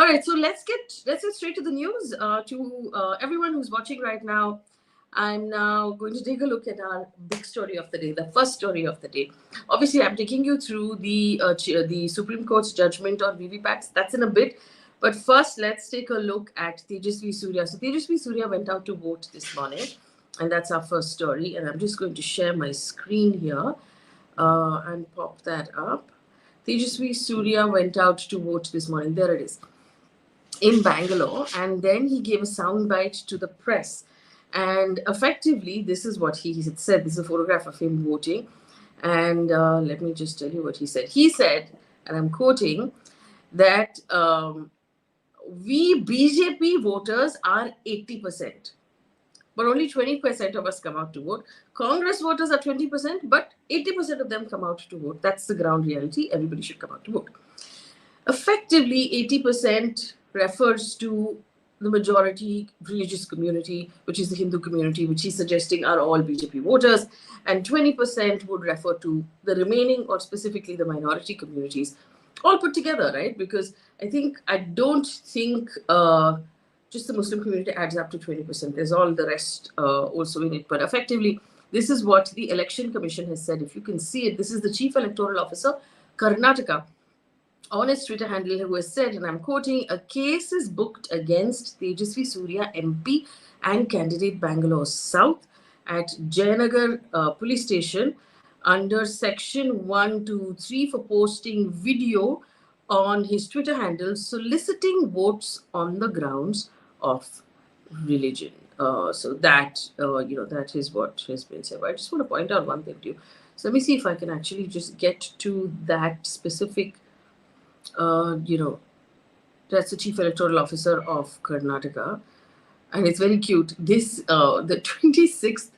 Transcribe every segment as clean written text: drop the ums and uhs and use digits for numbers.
All right, so let's get straight to the news. To everyone who's watching right now, I'm now going to take a look at our big story of the day, the first story of the day. Obviously, I'm taking you through the Supreme Court's judgment on VVPATs. That's in a bit, but first, let's take a look at Tejasvi Surya. So Tejasvi Surya went out to vote this morning, and that's our first story. And I'm just going to share my screen here and pop that up. Tejasvi Surya went out to vote this morning. There it is, in Bangalore, and then he gave a soundbite to the press. And effectively, this is what he had said. This is a photograph of him voting. And let me just tell you what he said. He said, and I'm quoting, that we BJP voters are 80%, but only 20% of us come out to vote. Congress voters are 20%, but 80% of them come out to vote. That's the ground reality. Everybody should come out to vote. Effectively, 80% refers to the majority religious community, which is the Hindu community, which he's suggesting are all BJP voters, and 20% would refer to the remaining, or specifically the minority communities, all put together, right? Because I don't think just the Muslim community adds up to 20%. There's all the rest also in it. But effectively, this is what the Election Commission has said. If you can see it, this is the Chief Electoral Officer, Karnataka, on his Twitter handle, who has said, and I'm quoting, a case is booked against Tejasvi Surya MP and candidate Bangalore South at Jayanagar police station under section 123 for posting video on his Twitter handle soliciting votes on the grounds of religion. So that, that is what has been said. But I just want to point out one thing to you. So let me see if I can actually just get to that specific. That's the Chief Electoral Officer of Karnataka, and it's very cute. This the 26th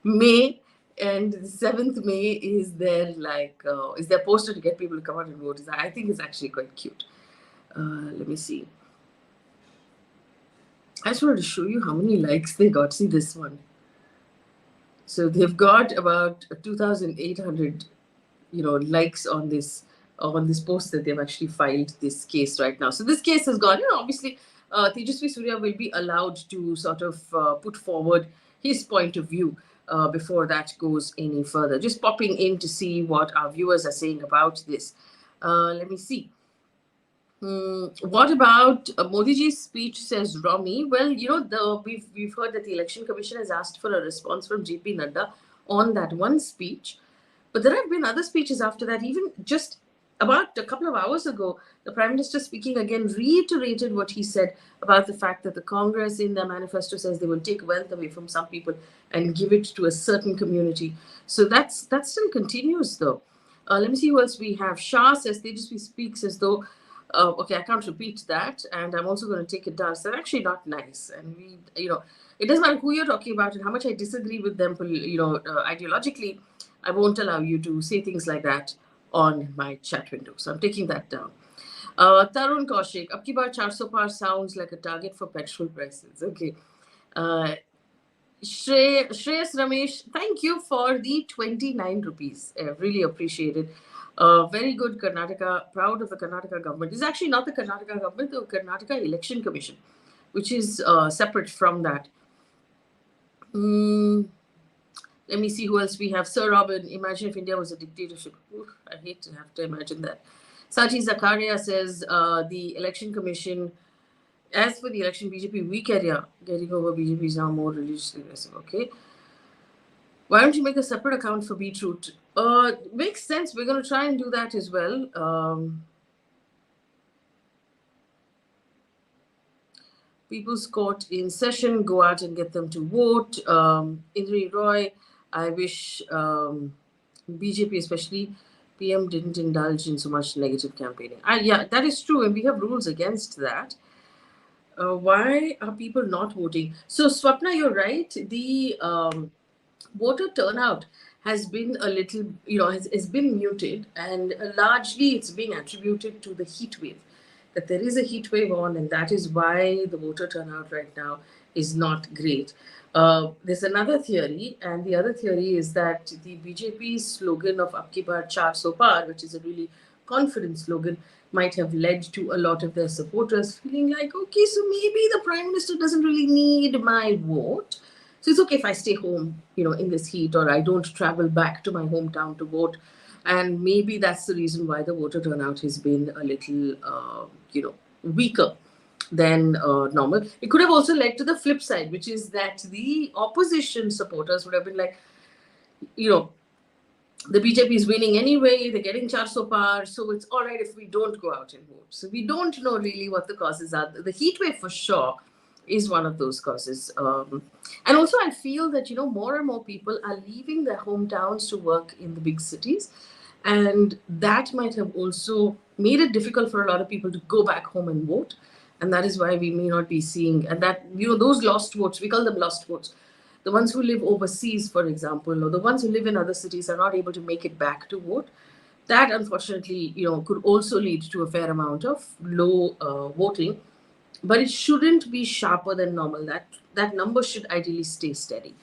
May and 7th May is their is their poster to get people to come out and vote. I think it's actually quite cute. Let me see. I just wanted to show you how many likes they got. See this one. So they've got about 2,800, likes on this post that they've actually filed this case right now. So this case has gone, obviously, Tejasvi Surya will be allowed to sort of put forward his point of view before that goes any further. Just popping in to see what our viewers are saying about this. Let me see. What about Modi ji's speech, says Romy? Well, we've heard that the Election Commission has asked for a response from JP Nadda on that one speech. But there have been other speeches after that. Even just about a couple of hours ago, the Prime Minister, speaking again, reiterated what he said about the fact that the Congress in their manifesto says they will take wealth away from some people and give it to a certain community. So that still continues, though. Let me see who else we have. Shah says Tejasvi speaks as though, okay, I can't repeat that, and I'm also going to take it down. So they're actually not nice. And it doesn't matter who you're talking about and how much I disagree with them, ideologically. I won't allow you to say things like that on my chat window. So I'm taking that down. Tarun Kaushik, Abki Baar 400 par sounds like a target for petrol prices. Okay. Shreyas Ramesh, thank you for the 29 rupees. Really appreciate it. Very good, Karnataka. Proud of the Karnataka government. It's actually not the Karnataka government, the Karnataka Election Commission, which is separate from that. Let me see who else we have. Sir Robin, imagine if India was a dictatorship. Oof, I hate to have to imagine that. Sachi Zakaria says the Election Commission, as for the election, BJP weak area, getting over BJP is now more religiously aggressive. Okay. Why don't you make a separate account for Beetroot? Makes sense. We're going to try and do that as well. People's Court in session, go out and get them to vote. Indri Roy, I wish BJP, especially PM, didn't indulge in so much negative campaigning. Yeah, that is true, and we have rules against that. Why are people not voting? So, Swapna, you're right. The voter turnout has been a little, has been muted, and largely it's being attributed to the heat wave. That there is a heat wave on, and that is why the voter turnout right now is not great. There's another theory, and the other theory is that the BJP's slogan of Abki Baar 400 par, which is a really confidence slogan might have led to a lot of their supporters feeling like, okay, so maybe the Prime Minister doesn't really need my vote. So it's okay if I stay home, in this heat, or I don't travel back to my hometown to vote. And maybe that's the reason why the voter turnout has been a little, weaker than normal. It could have also led to the flip side, which is that the opposition supporters would have been like, you know, the BJP is winning anyway, they're getting 400 par, so it's all right if we don't go out and vote. So we don't know really what the causes are. The heat wave for sure is one of those causes. And also I feel that, more and more people are leaving their hometowns to work in the big cities. And that might have also made it difficult for a lot of people to go back home and vote. And that is why we may not be seeing, and that, those lost votes, we call them lost votes. The ones who live overseas, for example, or the ones who live in other cities are not able to make it back to vote. That, unfortunately, could also lead to a fair amount of low voting. But it shouldn't be sharper than normal. That number should ideally stay steady.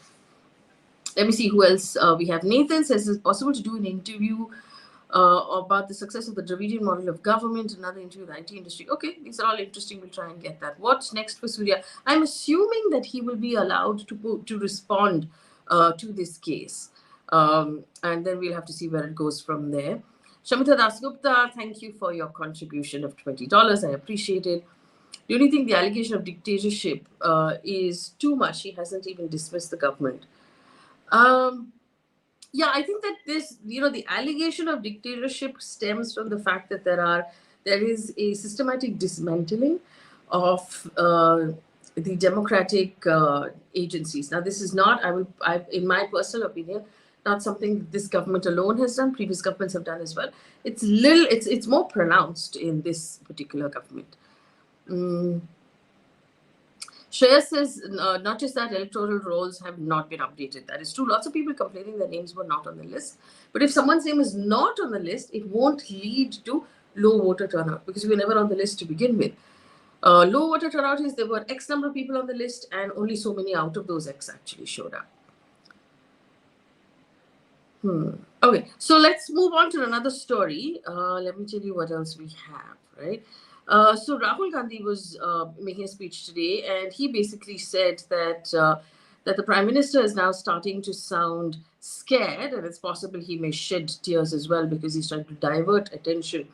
Let me see who else we have. Nathan says it's possible to do an interview about the success of the Dravidian model of government, another interview with the IT industry. Okay, these are all interesting. We'll try and get that. What's next for Surya? I'm assuming that he will be allowed to respond to this case. And then we'll have to see where it goes from there. Shamita Dasgupta, thank you for your contribution of $20. I appreciate it. Do you think the allegation of dictatorship is too much? He hasn't even dismissed the government. Yeah, I think that this, the allegation of dictatorship stems from the fact that there is a systematic dismantling of the democratic agencies. Now, this is not, in my personal opinion, not something this government alone has done. Previous governments have done as well. It's more pronounced in this particular government. Shreya says, not just that, electoral rolls have not been updated. That is true. Lots of people complaining their names were not on the list. But if someone's name is not on the list, it won't lead to low voter turnout because we were never on the list to begin with. Low voter turnout is there were X number of people on the list and only so many out of those X actually showed up. Okay, so let's move on to another story. Let me tell you what else we have, right? So Rahul Gandhi was making a speech today, and he basically said that the Prime Minister is now starting to sound scared, and it's possible he may shed tears as well because he's trying to divert attention.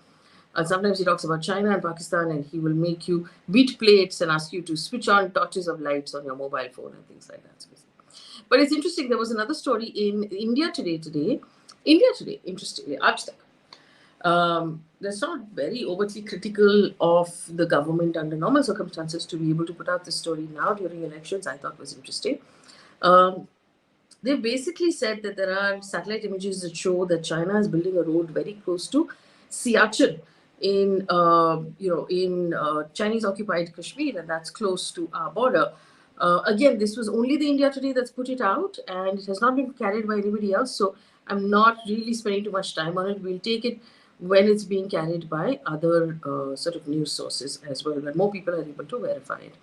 Sometimes he talks about China and Pakistan, and he will make you beat plates and ask you to switch on torches of lights on your mobile phone and things like that. But it's interesting. There was another story in India Today. Interestingly, Aaj Tak. That's not very overtly critical of the government under normal circumstances. To be able to put out this story now during elections, I thought was interesting. They basically said that there are satellite images that show that China is building a road very close to Siachen in Chinese occupied Kashmir, and that's close to our border. Again, this was only the India Today that's put it out, and it has not been carried by anybody else. So I'm not really spending too much time on it. We'll take it when it's being carried by other sort of news sources as well, when more people are able to verify it.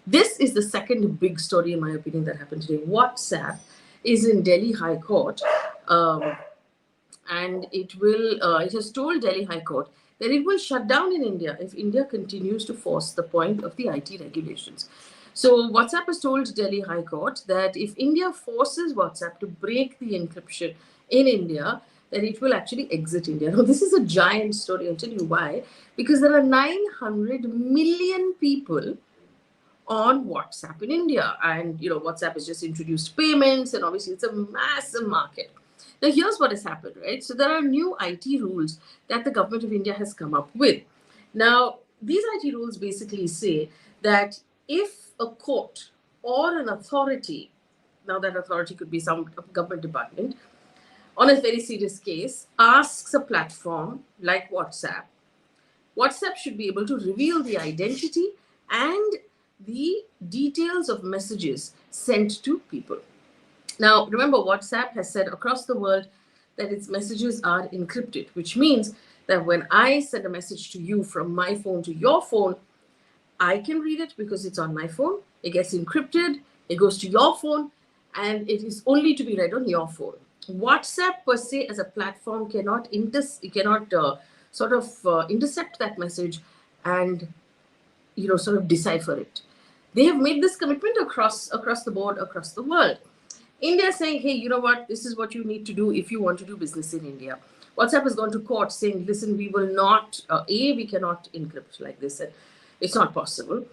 This is the second big story, in my opinion, that happened today. WhatsApp is in Delhi High Court, and it has told Delhi High Court that it will shut down in India if India continues to force the point of the IT regulations. So WhatsApp has told Delhi High Court that if India forces WhatsApp to break the encryption in India, then it will actually exit India. Now, this is a giant story. I'll tell you why. Because there are 900 million people on WhatsApp in India. And, WhatsApp has just introduced payments, and obviously it's a massive market. Now, here's what has happened, right? So there are new IT rules that the government of India has come up with. Now, these IT rules basically say that if a court or an authority, now that authority could be some government department, on a very serious case, asks a platform like WhatsApp, WhatsApp should be able to reveal the identity and the details of messages sent to people. Now, remember, WhatsApp has said across the world that its messages are encrypted, which means that when I send a message to you from my phone to your phone, I can read it because it's on my phone. It gets encrypted, it goes to your phone, and it is only to be read on your phone. WhatsApp per se as a platform cannot sort of intercept that message and sort of decipher it. They have made this commitment across the board, across the world. India is saying, hey, you know what, this is what you need to do if you want to do business in India. WhatsApp has gone to court saying, listen, we will not, we cannot encrypt like this. And it's not possible.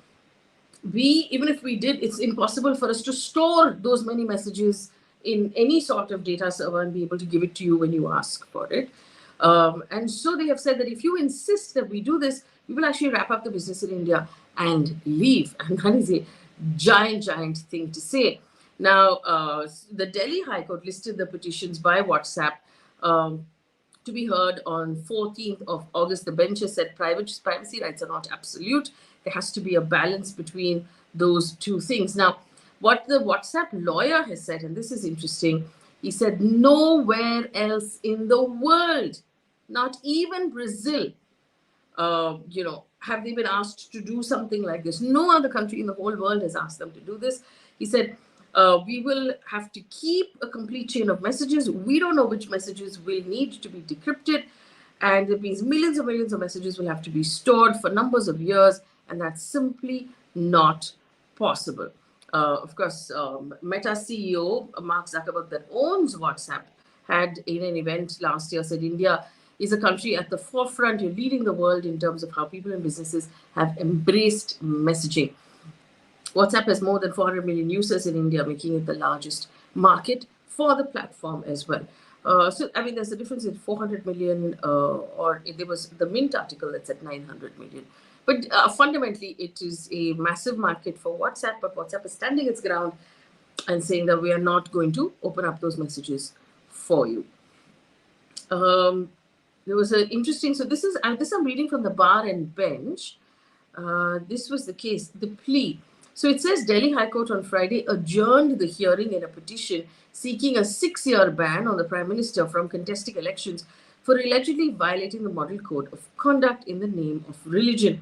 Even if we did, it's impossible for us to store those many messages in any sort of data server and be able to give it to you when you ask for it. And so they have said that if you insist that we do this, we will actually wrap up the business in India and leave. And that is a giant thing to say. Now, the Delhi High Court listed the petitions by WhatsApp to be heard on 14th of August. The bench has said privacy rights are not absolute. There has to be a balance between those two things. Now, what the WhatsApp lawyer has said, and this is interesting, he said nowhere else in the world, not even Brazil, have they been asked to do something like this. No other country in the whole world has asked them to do this. He said, we will have to keep a complete chain of messages. We don't know which messages will need to be decrypted. And it means millions of messages will have to be stored for numbers of years. And that's simply not possible. Of course, Meta CEO Mark Zuckerberg, that owns WhatsApp, had in an event last year said India is a country at the forefront. You're leading the world in terms of how people and businesses have embraced messaging. WhatsApp has more than 400 million users in India, making it the largest market for the platform as well. So, I mean, there's a difference in 400 million, or there was the Mint article that said 900 million. But fundamentally, it is a massive market for WhatsApp, but WhatsApp is standing its ground and saying that we are not going to open up those messages for you. There was an interesting, so this I'm reading from the bar and bench. This was the case, the plea. So it says Delhi High Court on Friday adjourned the hearing in a petition seeking a 6-year ban on the Prime Minister from contesting elections for allegedly violating the Model Code of Conduct in the name of religion.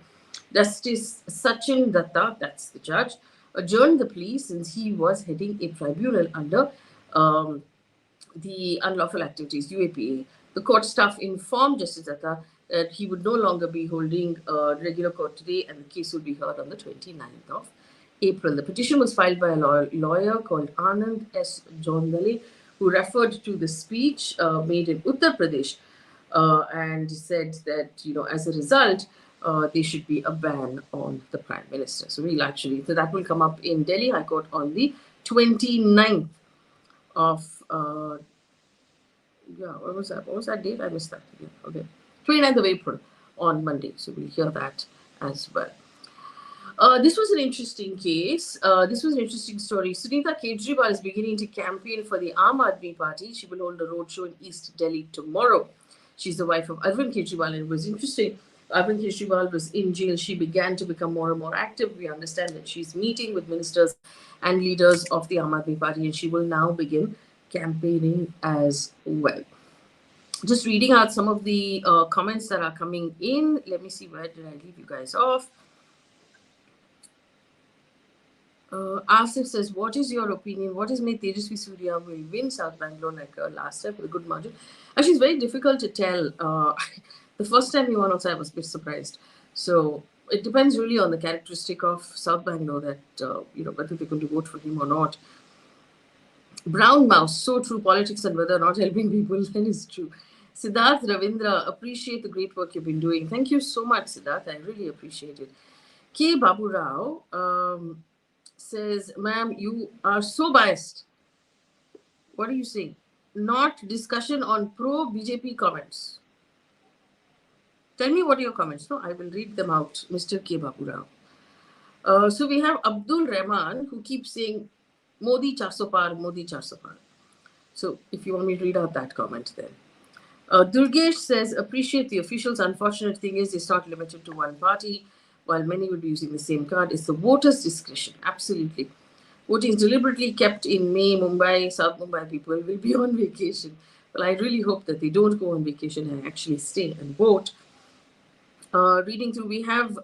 Justice Sachin Datta, that's the judge, adjourned the plea since he was heading a tribunal under the Unlawful Activities, UAPA. The court staff informed Justice Datta that he would no longer be holding a regular court today and the case would be heard on the 29th of April. The petition was filed by a lawyer called Anand S. Jondale, who referred to the speech made in Uttar Pradesh and said that, as a result, there should be a ban on the Prime Minister. So that will come up in Delhi High Court on the 29th of, what was that? What was that date? I missed that. Yeah, okay. 29th of April on Monday. So we'll hear that as well. This was an interesting case. This was an interesting story. Sunita Kejriwal is beginning to campaign for the Aam Aadmi Party. She will hold a roadshow in East Delhi tomorrow. She's the wife of Arvind Kejriwal, and it was interesting. Arvind Kejriwal was in jail. She began to become more and more active. We understand that she's meeting with ministers and leaders of the Aam Aadmi Party, and she will now begin campaigning as well. Just reading out some of the comments that are coming in. Let me see, where did I leave you guys off? Asif says, what is your opinion? What is made Tejasvi Surya will win South Bangalore like last time with a good margin? Actually, it's very difficult to tell. The first time he won also, I was a bit surprised. So it depends really on the characteristic of South Bangalore that, whether they're going to vote for him or not. Brown Mouse, so true. Politics and weather not helping people, that is true. Siddharth Ravindra, appreciate the great work you've been doing. Thank you so much, Siddharth. I really appreciate it. K. Babu Rao says, ma'am, you are so biased. What are you saying? Not discussion on pro-BJP comments. Tell me what are your comments. No, I will read them out, Mr. K. Babu Rao. So we have Abdul Rahman, who keeps saying, Modi 400 par, Modi 400 par. So if you want me to read out that comment then. Durgesh says, appreciate the officials. Unfortunate thing is it's not limited to one party. While many will be using the same card, it's the voters' discretion. Absolutely. Voting is deliberately kept in May. Mumbai, South Mumbai people will be on vacation. Well, I really hope that they don't go on vacation and actually stay and vote. Reading through, we have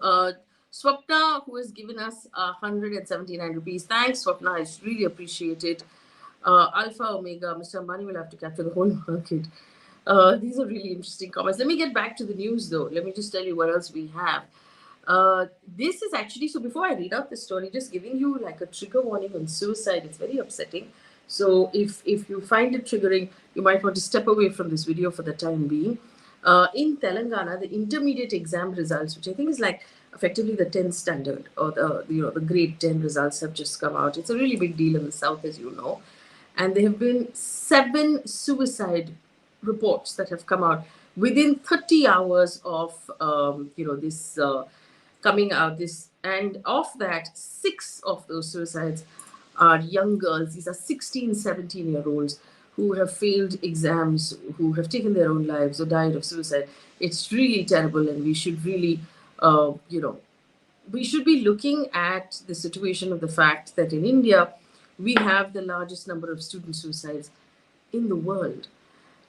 Swapna, who has given us 179 rupees. Thanks, Swapna. It's really appreciated. Alpha Omega, Mr. Ambani will have to capture the whole market. These are really interesting comments. Let me get back to the news, though. Let me just tell you what else we have. This is actually, so before I read out the story, just giving you like a trigger warning on suicide. It's very upsetting. So if you find it triggering, you might want to step away from this video for the time being. In Telangana, the intermediate exam results, which I think is like effectively the 10th standard or the grade 10 results have just come out. It's a really big deal in the south, as you know. And there have been 7 suicide reports that have come out within 30 hours of this coming out. This, and of that, 6 of those suicides are young girls. These are 16, 17-year-olds who have failed exams, who have taken their own lives or died of suicide. It's really terrible, and we should really, we should be looking at the situation of the fact that in India, we have the largest number of student suicides in the world.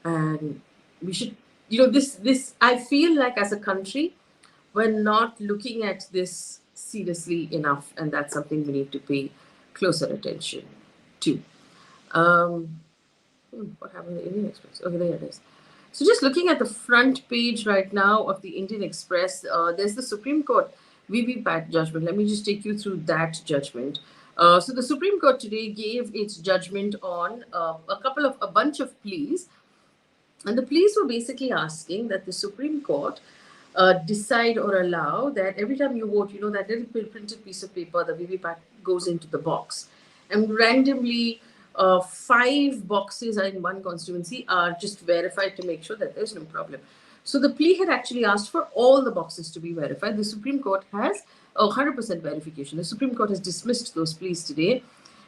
And we should, this, I feel like as a country, we're not looking at this seriously enough, and that's something we need to pay closer attention to. What happened to the Indian Express? Okay, there it is. So just looking at the front page right now of the Indian Express, there's the Supreme Court VVPAT judgment. Let me just take you through that judgment. So the Supreme Court today gave its judgment on a bunch of pleas, and the pleas were basically asking that the Supreme Court decide or allow that every time you vote, that little printed piece of paper, the VVPAT goes into the box, and randomly 5 boxes in one constituency are just verified to make sure that there's no problem. So the plea had actually asked for all the boxes to be verified. The Supreme Court has 100% verification. The Supreme Court has dismissed those pleas today,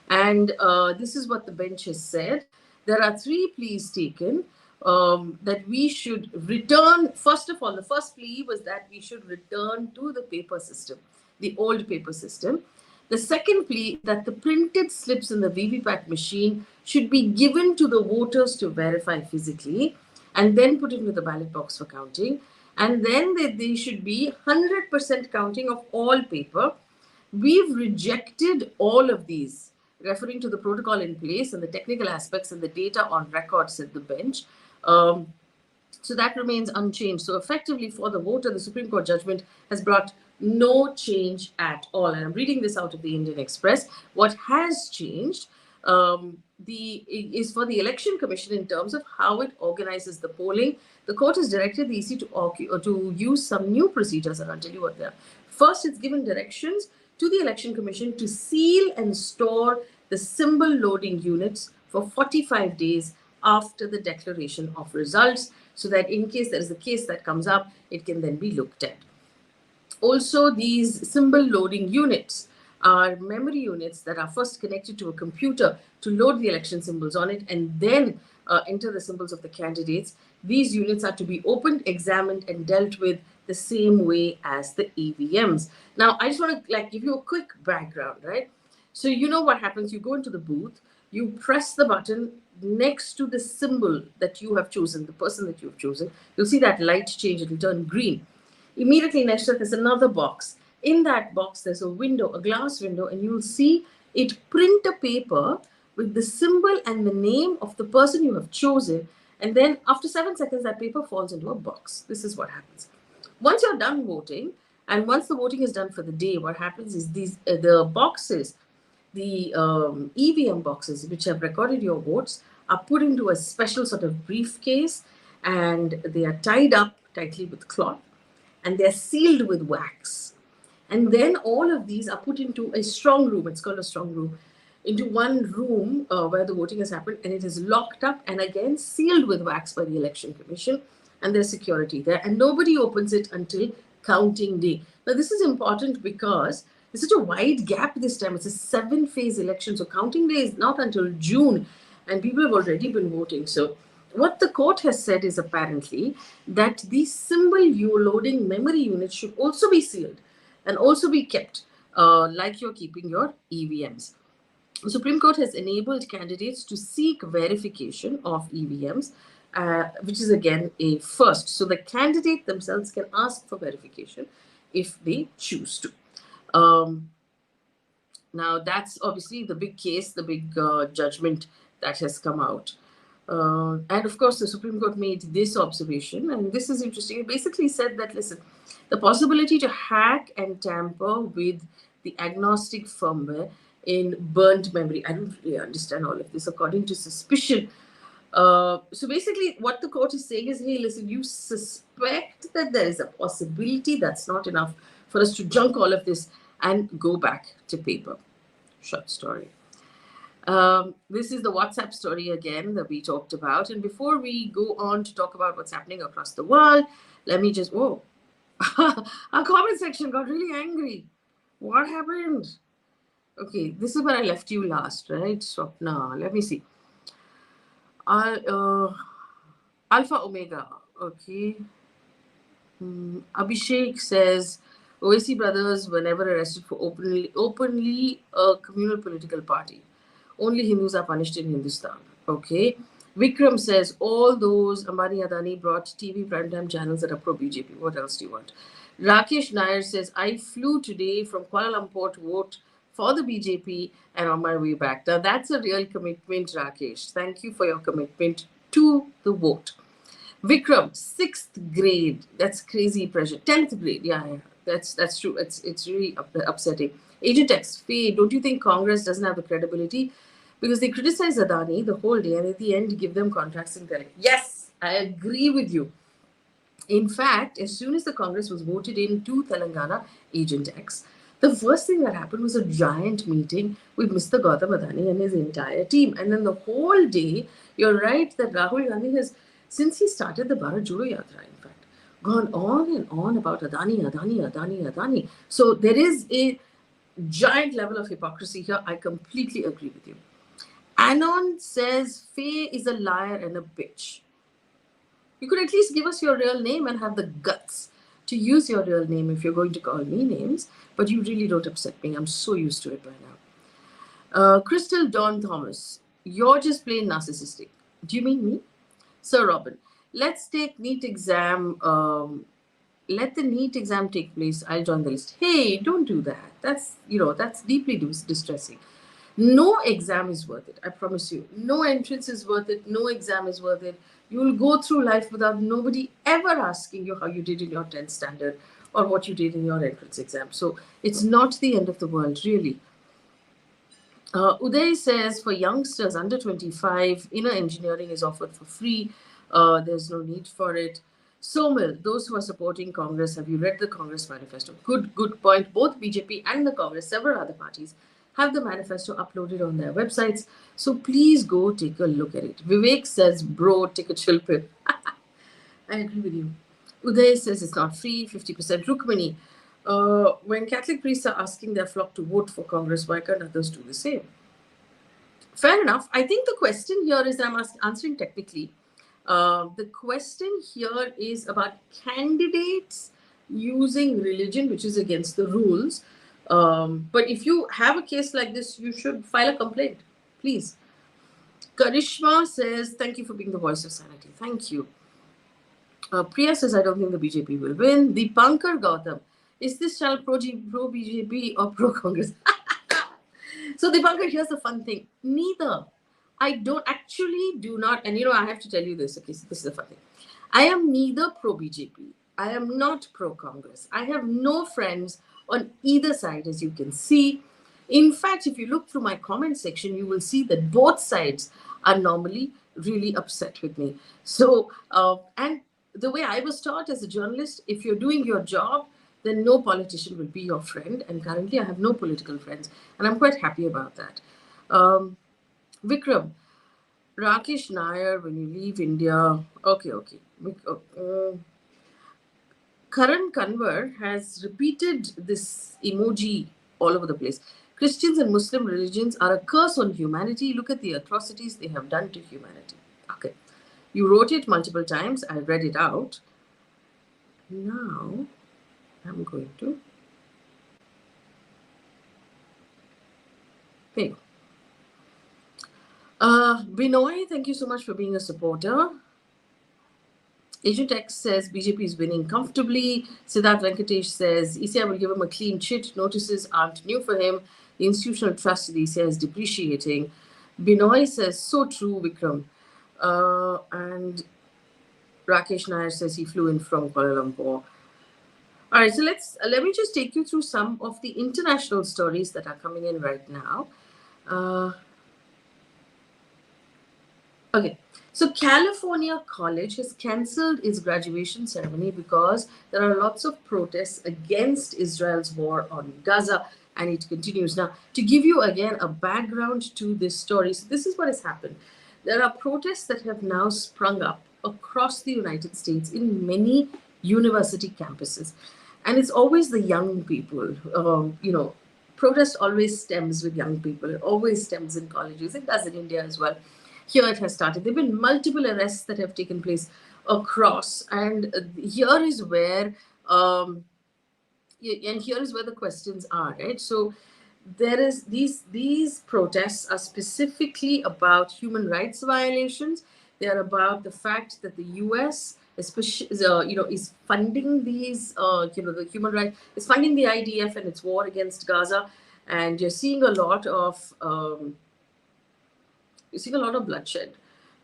and this is what the bench has said. There are 3 pleas taken. That we should return. First of all, the first plea was that we should return to the paper system, the old paper system. The second plea, that the printed slips in the VVPAT machine should be given to the voters to verify physically and then put into the ballot box for counting. And then they should be 100% counting of all paper. We've rejected all of these, referring to the protocol in place and the technical aspects and the data on record, said the bench. So that remains unchanged. So effectively for the voter, the Supreme Court judgment has brought no change at all. And I'm reading this out of the Indian Express. What has changed is for the Election Commission in terms of how it organizes the polling. The court has directed the EC to use some new procedures, and I'll tell you what they are. First, it's given directions to the Election Commission to seal and store the symbol loading units for 45 days after the declaration of results, so that in case there is a case that comes up, it can then be looked at. Also, these symbol loading units are memory units that are first connected to a computer to load the election symbols on it and then enter the symbols of the candidates. These units are to be opened, examined, and dealt with the same way as the EVMs. Now, I just want to give you a quick background, right? So you know what happens. You go into the booth, you press the button next to the symbol that you have chosen, the person that you've chosen. You'll see that light change, it will turn green. Immediately next to it, there's another box. In that box, there's a window, a glass window, and you'll see it print a paper with the symbol and the name of the person you have chosen. And then after 7 seconds, that paper falls into a box. This is what happens. Once you're done voting, and once the voting is done for the day, what happens is the boxes, the EVM boxes, which have recorded your votes, are put into a special sort of briefcase, and they are tied up tightly with cloth, and they're sealed with wax. And then all of these are put into a strong room. It's called a strong room. Into one room where the voting has happened, and it is locked up and again sealed with wax by the Election Commission, and there's security there, and nobody opens it until counting day. Now, this is important because there's such a wide gap this time. It's a 7-phase election, so counting day is not until June, and people have already been voting. So what the court has said is apparently that these symbol loading memory units should also be sealed and also be kept like you're keeping your EVMs. The Supreme Court has enabled candidates to seek verification of EVMs, which is again a first. So the candidate themselves can ask for verification if they choose to. Now, that's obviously the big case, the big judgment that has come out. And of course, the Supreme Court made this observation, and this is interesting. It basically said that, listen, the possibility to hack and tamper with the agnostic firmware in burnt memory. I don't really understand all of this. According to suspicion, so basically, what the court is saying is, hey, listen, you suspect that there is a possibility. That's not enough for us to junk all of this and go back to paper. Short story. This is the WhatsApp story again that we talked about. And before we go on to talk about what's happening across the world, let me just, whoa, our comment section got really angry. What happened? Okay, this is where I left you last, right? So now, let me see. Alpha Omega, okay. Abhishek says, OAC brothers were never arrested for openly a communal political party. Only Hindus are punished in Hindustan. Okay. Vikram says, all those Ambani Adani brought TV primetime channels that are pro-BJP. What else do you want? Rakesh Nair says, I flew today from Kuala Lumpur to vote for the BJP and on my way back. Now, that's a real commitment, Rakesh. Thank you for your commitment to the vote. Vikram, 6th grade. That's crazy pressure. 10th grade. Yeah. That's true. It's really upsetting. Agent X, Faye, don't you think Congress doesn't have the credibility? Because they criticize Adani the whole day and at the end give them contracts in Delhi. Yes, I agree with you. In fact, as soon as the Congress was voted into Telangana, Agent X, the first thing that happened was a giant meeting with Mr. Gautam Adani and his entire team. And then the whole day, you're right that Rahul Gandhi has, since he started the Bharat Jodo Yatra, in fact, gone on and on about Adani. So there is a giant level of hypocrisy here. I completely agree with you. Anon says Faye is a liar and a bitch. You could at least give us your real name and have the guts to use your real name if you're going to call me names, but you really don't upset me. I'm so used to it by now. Crystal Dawn Thomas, you're just plain narcissistic. Do you mean me? Sir Robin, let's take NEET exam. Let the NEET exam take place. I'll join the list. Hey, don't do that. That's deeply distressing. No exam is worth it. I promise you. No entrance is worth it. No exam is worth it. You will go through life without nobody ever asking you how you did in your 10th standard or what you did in your entrance exam. So it's not the end of the world, really. Uday says, for youngsters under 25, inner engineering is offered for free. There's no need for it. Somil, those who are supporting Congress, have you read the Congress manifesto? Good point. Both BJP and the Congress, several other parties, have the manifesto uploaded on their websites. So please go take a look at it. Vivek says, bro, take a chill pill. I agree with you. Uday says it's not free, 50%. Rukmini, when Catholic priests are asking their flock to vote for Congress, why can't others do the same? Fair enough. I think the question here is, I'm answering technically. The question here is about candidates using religion, which is against the rules. But if you have a case like this, you should file a complaint, please. Karishma says, thank you for being the voice of sanity. Thank you. Priya says, I don't think the BJP will win. Dipankar Gautam, is this channel pro-BJP or pro-Congress? So Dipankar, here's the fun thing. Neither. I do not, and I have to tell you this, okay, so this is the fun thing. I am neither pro-BJP. I am not pro-Congress. I have no friends on either side, as you can see. In fact, if you look through my comment section, you will see that both sides are normally really upset with me. So, and the way I was taught as a journalist, if you're doing your job, then no politician will be your friend. And currently, I have no political friends. And I'm quite happy about that. Vikram, Rakesh Nair, when you leave India, okay. Karan Kanwar has repeated this emoji all over the place. Christians and Muslim religions are a curse on humanity. Look at the atrocities they have done to humanity. Okay. You wrote it multiple times. I read it out. Now, I'm going to. There you go. Binoy, thank you so much for being a supporter. Agent X says BJP is winning comfortably. Siddharth Venkatesh says ECI will give him a clean chit. Notices aren't new for him. The institutional trust in the ECI is depreciating. Binoy says, so true, Vikram. And Rakesh Nair says he flew in from Kuala Lumpur. All right, so let me just take you through some of the international stories that are coming in right now. Uh, Okay, so California College has cancelled its graduation ceremony because there are lots of protests against Israel's war on Gaza, and it continues. Now, to give you again a background to this story, so this is what has happened. There are protests that have now sprung up across the United States in many university campuses, and it's always the young people. Protest always stems with young people. It always stems in colleges. It does in India as well. Here it has started. There have been multiple arrests that have taken place across, and here is where and here is where the questions are, right? So there is these protests are specifically about human rights violations. They are about the fact that the U.S. especially is funding these the human rights is funding the IDF and its war against Gaza, and you're seeing a lot of you're seeing a lot of bloodshed.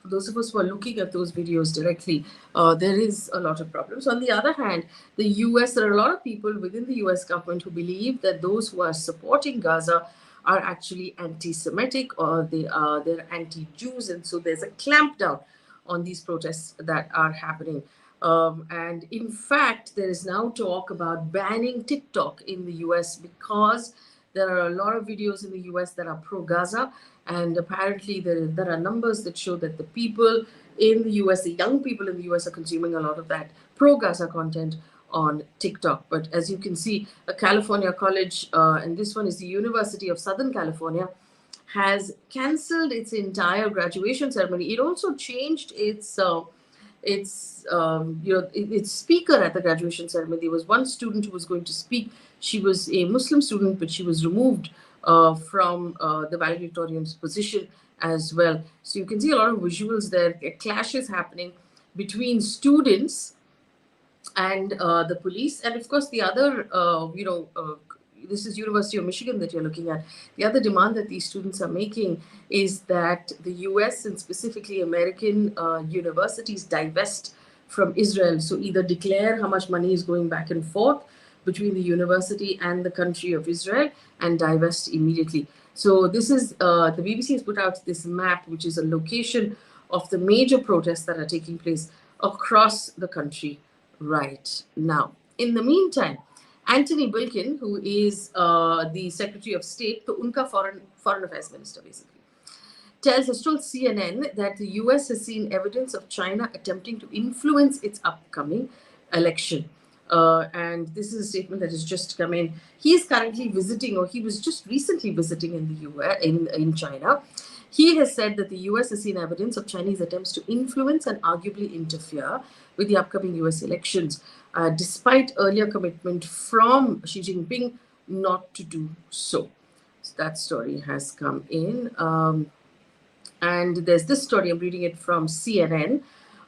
For those of us who are looking at those videos directly, there is a lot of problems. On the other hand, the US, there are a lot of people within the US government who believe that those who are supporting Gaza are actually anti-Semitic, or they're anti-Jews, and so there's a clampdown on these protests that are happening. And in fact, there is now talk about banning TikTok in the US because there are a lot of videos in the US that are pro Gaza, and apparently there are numbers that show that the people in the US, the young people in the US, are consuming a lot of that pro Gaza content on TikTok. But as you can see, a California college, and this one is the University of Southern California, has cancelled its entire graduation ceremony. It also changed its speaker at the graduation ceremony. There was one student who was going to speak. She was a Muslim student, but she was removed from the valedictorian's position as well. So you can see a lot of visuals there. There are clashes happening between students and the police, and of course the other this is University of Michigan that you're looking at. The other demand that these students are making is that the US and specifically American universities divest from Israel. So either declare how much money is going back and forth between the university and the country of Israel, and divest immediately. So this is the BBC has put out this map, which is a location of the major protests that are taking place across the country right now. In the meantime, Anthony Blinken, who is the Secretary of State, the UNCA Foreign Affairs Minister, basically, has told CNN that the US has seen evidence of China attempting to influence its upcoming election. And this is a statement that has just come in. He is currently visiting, or he was just recently visiting in the US, in China. He has said that the US has seen evidence of Chinese attempts to influence and arguably interfere with the upcoming US elections, despite earlier commitment from Xi Jinping not to do so. So that story has come in. And there's this story, I'm reading it from CNN.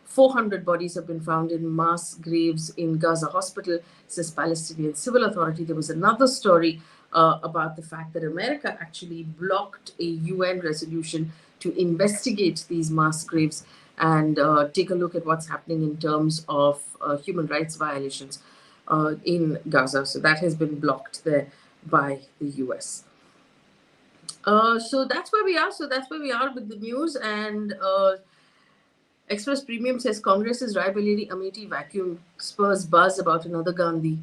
400 bodies have been found in mass graves in Gaza hospital, says Palestinian Civil Authority. There was another story about the fact that America actually blocked a UN resolution to investigate these mass graves and take a look at what's happening in terms of human rights violations in Gaza. So that has been blocked there by the US. So that's where we are. So that's where we are with the news. And Express Premium says Congress's rivalry Amethi vacuum spurs buzz about another Gandhi.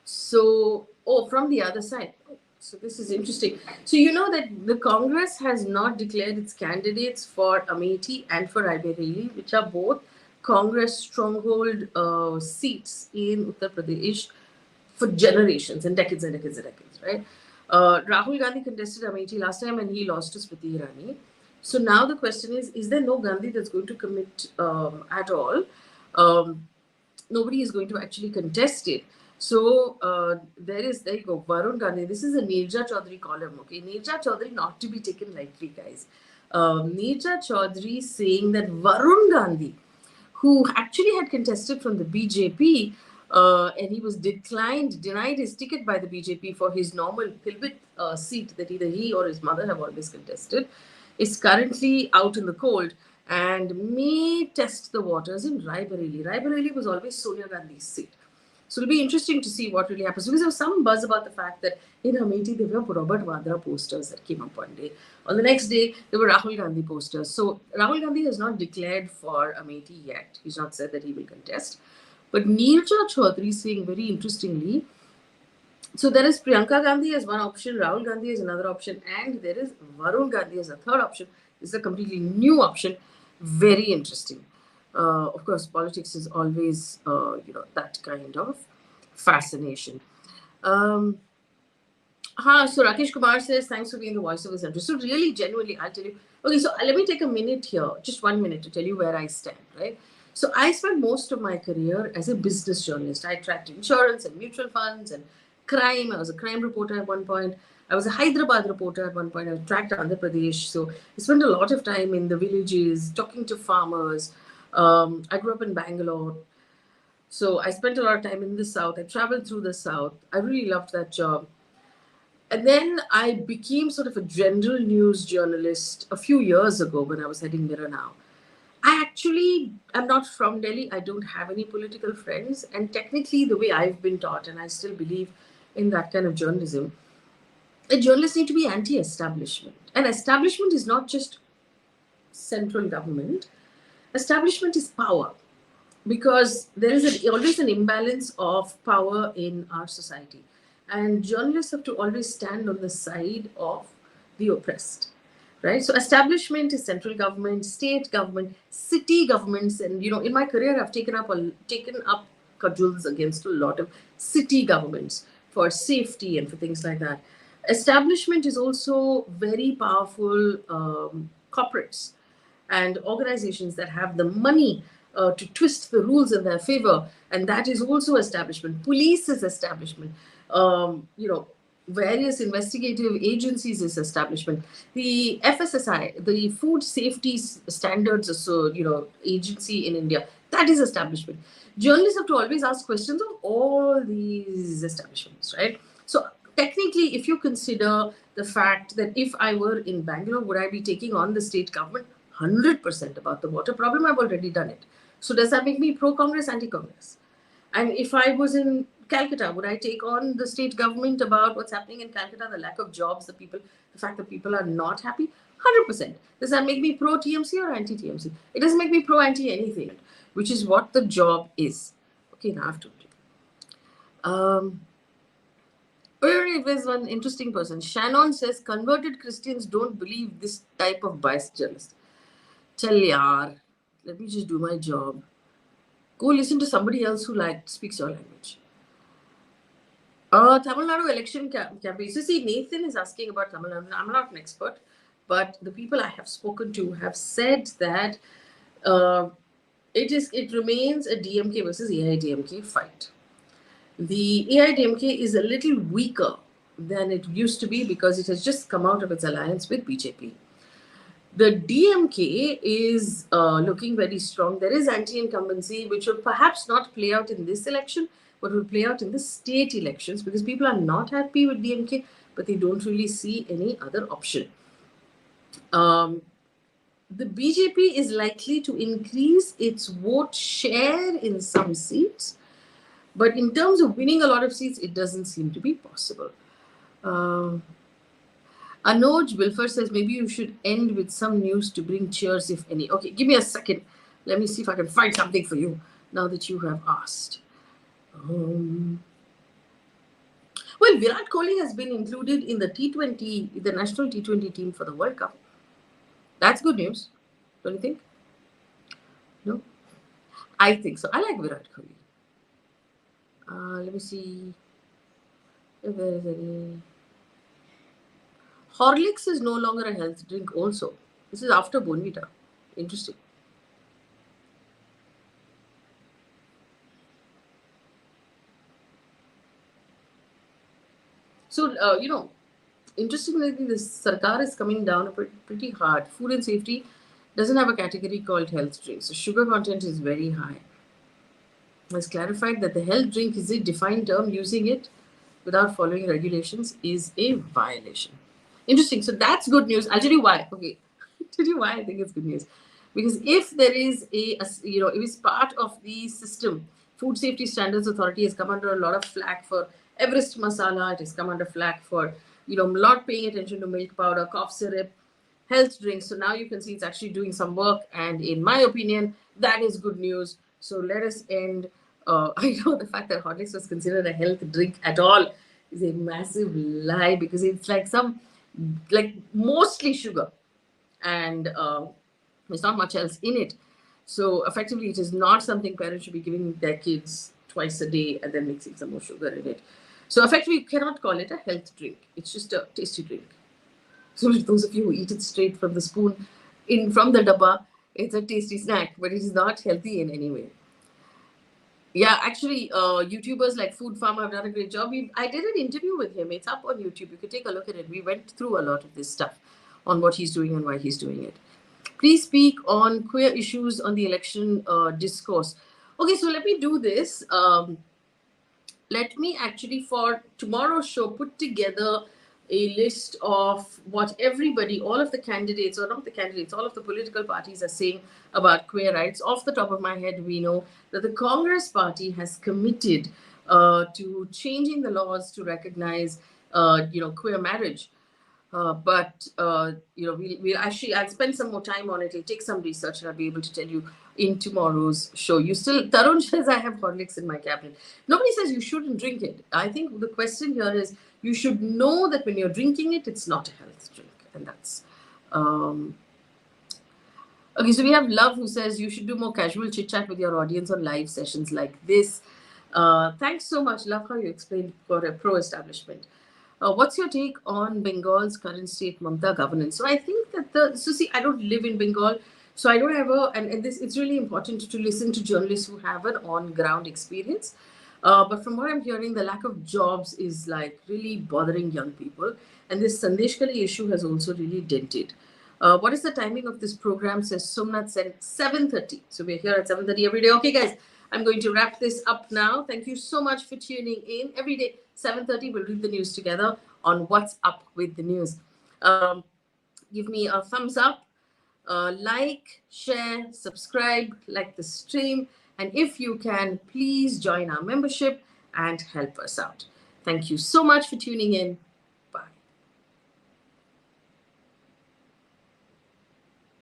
So, from the other side. So this is interesting. So you know that the Congress has not declared its candidates for Amethi and for Raebareli, which are both Congress stronghold seats in Uttar Pradesh for generations and decades and decades and decades, right? Rahul Gandhi contested Amethi last time and he lost to Smriti Irani. So now the question is there no Gandhi that's going to commit at all? Nobody is going to actually contest it. So there you go, Varun Gandhi. This is a Neerja Chaudhary column, okay? Neerja Chaudhary not to be taken lightly, guys. Neerja Chaudhary saying that Varun Gandhi, who actually had contested from the BJP, and he was denied his ticket by the BJP for his normal Pilbit seat that either he or his mother have always contested, is currently out in the cold. and may test the waters in Raebareli. Raebareli was always Sonia Gandhi's seat. So it'll be interesting to see what really happens, because there was some buzz about the fact that in Amethi there were Robert Vadra posters that came up one day. On the next day, there were Rahul Gandhi posters. So Rahul Gandhi has not declared for Amethi yet. He's not said that he will contest. But Neerja Chaudhary is saying very interestingly, so there is Priyanka Gandhi as one option, Rahul Gandhi as another option, and there is Varun Gandhi as a third option. This is a completely new option. Very interesting. Of course, politics is always, that kind of fascination. So Rakesh Kumar says, thanks for being the voice of the century. So really, genuinely, I'll tell you. Okay, so let me take a minute here, just 1 minute, to tell you where I stand, right? So I spent most of my career as a business journalist. I tracked insurance and mutual funds and crime. I was a crime reporter at one point. I was a Hyderabad reporter at one point. I tracked Andhra Pradesh. So I spent a lot of time in the villages, talking to farmers. I grew up in Bangalore. So I spent a lot of time in the South. I traveled through the South. I really loved that job. And then I became sort of a general news journalist a few years ago when I was heading Mirror Now. I actually am not from Delhi. I don't have any political friends. And technically, the way I've been taught, and I still believe in that kind of journalism, journalists need to be anti-establishment. And establishment is not just central government. Establishment is power, because there is always an imbalance of power in our society. And journalists have to always stand on the side of the oppressed, right? So establishment is central government, state government, city governments. And, in my career, I've taken up cudgels against a lot of city governments for safety and for things like that. Establishment is also very powerful corporates and organizations that have the money to twist the rules in their favor, and that is also establishment. Police is establishment. Various investigative agencies is establishment. The FSSI, the Food Safety Standards, agency in India, that is establishment. Journalists have to always ask questions of all these establishments, right? So technically, if you consider the fact that if I were in Bangalore, would I be taking on the state government? 100% about the water problem, I've already done it. So does that make me pro-Congress, anti-Congress? And if I was in Calcutta, would I take on the state government about what's happening in Calcutta, the lack of jobs, the fact that people are not happy? 100%. Does that make me pro-TMC or anti-TMC? It doesn't make me pro-anti-anything, which is what the job is. Okay, now I have to. There's one interesting person. Shannon says, converted Christians don't believe this type of biased journalist. Chal yaar, let me just do my job. Go listen to somebody else who speaks your language. Tamil Nadu election campaign. So see, Nathan is asking about Tamil Nadu. I'm not an expert, but the people I have spoken to have said that it remains a DMK versus AIDMK fight. The AIDMK is a little weaker than it used to be because it has just come out of its alliance with BJP. The DMK is looking very strong. There is anti-incumbency, which will perhaps not play out in this election, but will play out in the state elections, because people are not happy with DMK, but they don't really see any other option. The BJP is likely to increase its vote share in some seats, but in terms of winning a lot of seats, it doesn't seem to be possible. Anoj Wilfer says, maybe you should end with some news to bring cheers, if any. Okay, give me a second. Let me see if I can find something for you now that you have asked. Well, Virat Kohli has been included in the T20, the national T20 team for the World Cup. That's good news, don't you think? No? I think so. I like Virat Kohli. Let me see if there is any. Horlicks is no longer a health drink also. This is after Bonvita. Interesting. So, interestingly, this Sarkar is coming down pretty hard. Food and safety doesn't have a category called health drink. So, sugar content is very high. It has clarified that the health drink is a defined term. Using it without following regulations is a violation. Interesting. So, that's good news. I'll tell you why. Okay. I'll tell you why I think it's good news. Because if there is if it's part of the system, Food Safety Standards Authority has come under a lot of flack for Everest masala. It has come under flack for not paying attention to milk powder, cough syrup, health drinks. So now you can see it's actually doing some work, and in my opinion, that is good news. So let us end. I know the fact that Horlicks was considered a health drink at all is a massive lie, because it's like mostly sugar, and there's not much else in it. So effectively, it is not something parents should be giving their kids twice a day and then mixing some more sugar in it. So effectively, you cannot call it a health drink. It's just a tasty drink. So those of you who eat it straight from the spoon, from the dabba, it's a tasty snack, but it is not healthy in any way. Yeah, actually, YouTubers like Food Farm have done a great job. I did an interview with him. It's up on YouTube. You could take a look at it. We went through a lot of this stuff on what he's doing and why he's doing it. Please speak on queer issues on the election discourse. Okay, so let me do this. Let me actually, for tomorrow's show, put together a list of what everybody, all of the candidates, or not the candidates, all of the political parties are saying about queer rights. Off the top of my head, we know that the Congress party has committed to changing the laws to recognize, queer marriage. We'll actually, I'll spend some more time on it. It'll take some research, and I'll be able to tell you in tomorrow's show. Tarun says I have Horlicks in my cabinet. Nobody says you shouldn't drink it. I think the question here is, you should know that when you're drinking it, it's not a health drink. And that's, okay, so we have Love, who says you should do more casual chit chat with your audience on live sessions like this. Thanks so much. Love how you explained for a pro-establishment. What's your take on Bengal's current state Mamata governance? So I think that I don't live in Bengal, so I don't have and this, it's really important to listen to journalists who have an on-ground experience. But from what I'm hearing, the lack of jobs is like really bothering young people, and this Sandesh Kali issue has also really dented. What is the timing of this program? Says Somnath said 7:30. So we're here at 7:30 every day. Okay, guys, I'm going to wrap this up now. Thank you so much for tuning in. Every day, 7:30, we'll read the news together on What's Up with the News. Give me a thumbs up, like, share, subscribe, like the stream. And if you can, please join our membership and help us out. Thank you so much for tuning in.